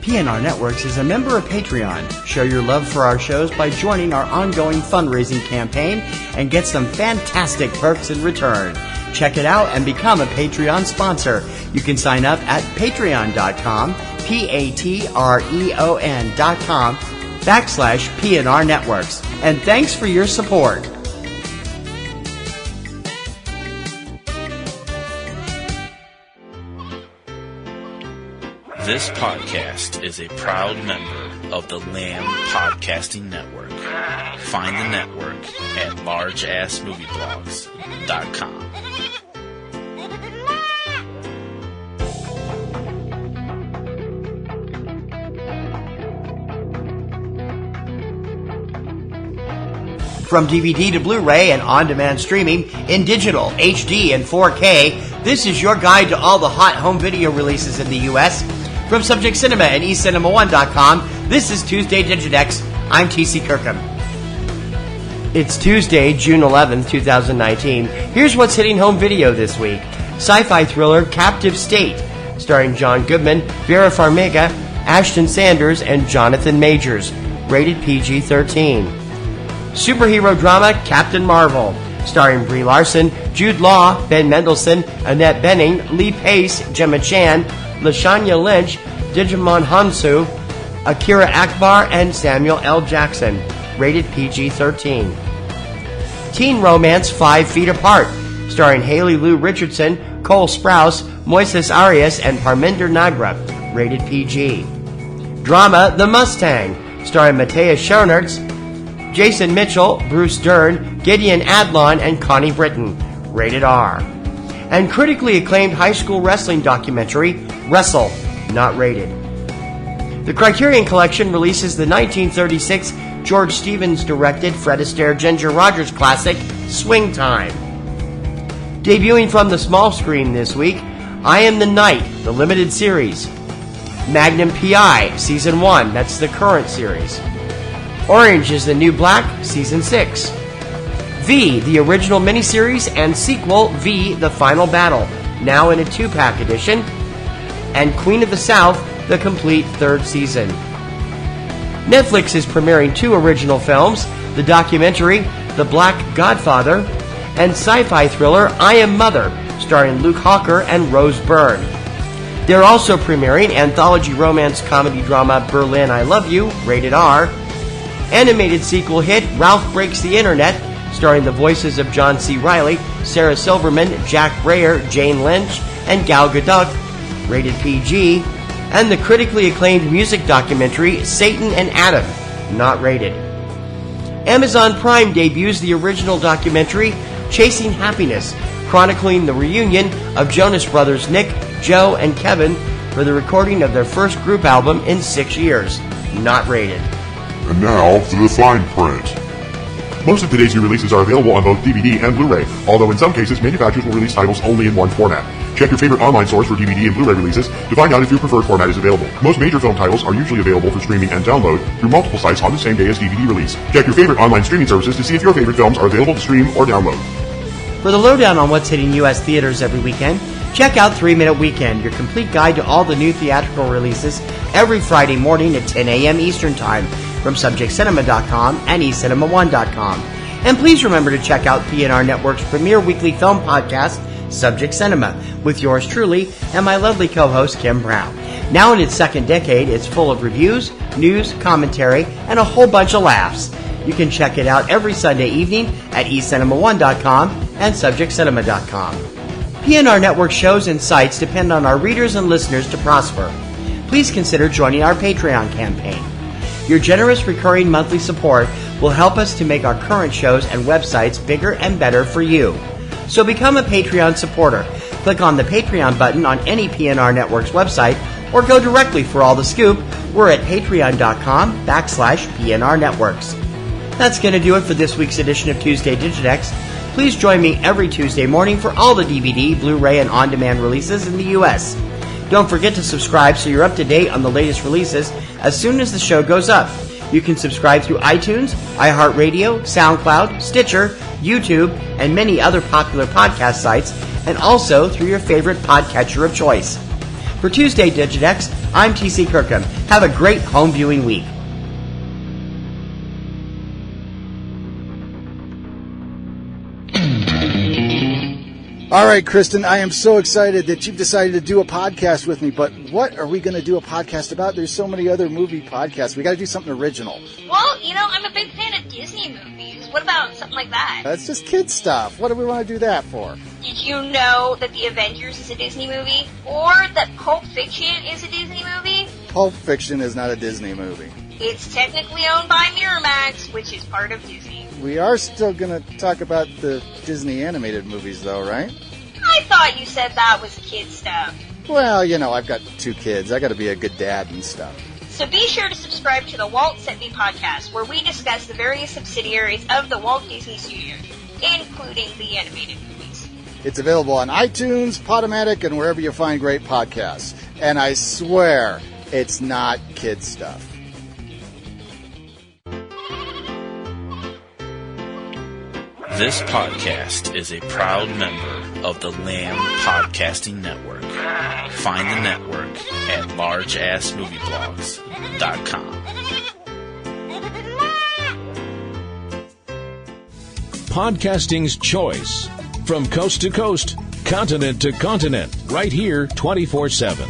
PNR Networks is a member of Patreon. Show your love for our shows by joining our ongoing fundraising campaign and get some fantastic perks in return. Check it out and become a Patreon sponsor. You can sign up at patreon.com, patreon.com/PNR Networks. And thanks for your support. This podcast is a proud member of the Lamb Podcasting Network. Find the network at largeassmovieblogs.com. From DVD to Blu-ray and on-demand streaming in digital, HD, and 4K, this is your guide to all the hot home video releases in the U.S. From Subject Cinema and eCinemaOne.com, this is Tuesday Digidex. I'm T.C. Kirkham. It's Tuesday, June 11th, 2019. Here's what's hitting home video this week. Sci-fi thriller Captive State, starring John Goodman, Vera Farmiga, Ashton Sanders, and Jonathan Majors. Rated PG-13. Superhero drama Captain Marvel, starring Brie Larson, Jude Law, Ben Mendelsohn, Annette Bening, Lee Pace, Gemma Chan, Lashanya Lynch, Digimon Hansu, Akira Akbar, and Samuel L. Jackson. Rated PG-13. Teen romance 5 Feet Apart, starring Haley Lou Richardson, Cole Sprouse, Moises Arias, and Parminder Nagra. Rated PG. Drama The Mustang, starring Matthias Schoenaerts, Jason Mitchell, Bruce Dern, Gideon Adlon, and Connie Britton. Rated R. And critically acclaimed high school wrestling documentary, Wrestle, not rated. The Criterion Collection releases the 1936 George Stevens directed Fred Astaire Ginger Rogers classic, Swing Time. Debuting from the small screen this week, I Am the Night, the limited series. Magnum P.I., Season 1, that's the current series. Orange is the New Black, Season 6. V, the original miniseries, and sequel V, The Final Battle, now in a 2-pack edition. And Queen of the South, the complete 3rd season. Netflix is premiering 2 original films, the documentary The Black Godfather, and sci-fi thriller I Am Mother, starring Luke Hawker and Rose Byrne. They're also premiering anthology romance comedy drama Berlin, I Love You, rated R, animated sequel hit Ralph Breaks the Internet, starring the voices of John C. Reilly, Sarah Silverman, Jack Breyer, Jane Lynch, and Gal Gadot, rated PG, and the critically acclaimed music documentary Satan and Adam, not rated. Amazon Prime debuts the original documentary Chasing Happiness, chronicling the reunion of Jonas Brothers Nick, Joe, and Kevin for the recording of their first group album in 6 years, not rated. And now for the fine print. Most of today's new releases are available on both DVD and Blu-ray, although in some cases manufacturers will release titles only in one format. Check your favorite online source for DVD and Blu-ray releases to find out if your preferred format is available. Most major film titles are usually available for streaming and download through multiple sites on the same day as DVD release. Check your favorite online streaming services to see if your favorite films are available to stream or download. For the lowdown on what's hitting U.S. theaters every weekend, check out 3 Minute Weekend, your complete guide to all the new theatrical releases every Friday morning at 10 a.m. Eastern Time from SubjectCinema.com and eCinemaOne.com. And please remember to check out PNR Network's premier weekly film podcast, Subject Cinema, with yours truly and my lovely co-host, Kim Brown. Now in its 2nd decade, it's full of reviews, news, commentary, and a whole bunch of laughs. You can check it out every Sunday evening at eCinemaOne.com and SubjectCinema.com. PNR Network shows and sites depend on our readers and listeners to prosper. Please consider joining our Patreon campaign. Your generous recurring monthly support will help us to make our current shows and websites bigger and better for you. So become a Patreon supporter. Click on the Patreon button on any PNR Network's website or go directly for all the scoop. We're at patreon.com/PNR Networks. That's going to do it for this week's edition of Tuesday Digidex. Please join me every Tuesday morning for all the DVD, Blu-ray, and on-demand releases in the U.S. Don't forget to subscribe so you're up to date on the latest releases as soon as the show goes up. You can subscribe through iTunes, iHeartRadio, SoundCloud, Stitcher, YouTube, and many other popular podcast sites, and also through your favorite podcatcher of choice. For Tuesday Digidex, I'm TC Kirkham. Have a great home viewing week. All right, Kristen, I am so excited that you've decided to do a podcast with me, but what are we going to do a podcast about? There's so many other movie podcasts. We got to do something original. Well, I'm a big fan of Disney movies. What about something like that? That's just kid stuff. What do we want to do that for? Did you know that The Avengers is a Disney movie? Or that Pulp Fiction is a Disney movie? Pulp Fiction is not a Disney movie. It's technically owned by Miramax, which is part of Disney. We are still going to talk about the Disney animated movies, though, right? I thought you said that was kid stuff. Well, I've got 2 kids. I got to be a good dad and stuff. So be sure to subscribe to the Walt Sent Me podcast, where we discuss the various subsidiaries of the Walt Disney Studios, including the animated movies. It's available on iTunes, Podomatic, and wherever you find great podcasts. And I swear, it's not kid stuff. This podcast is a proud member of the Lamb Podcasting Network. Find the network at largeassmovieblogs.com. Podcasting's choice. From coast to coast, continent to continent, right here 24/7.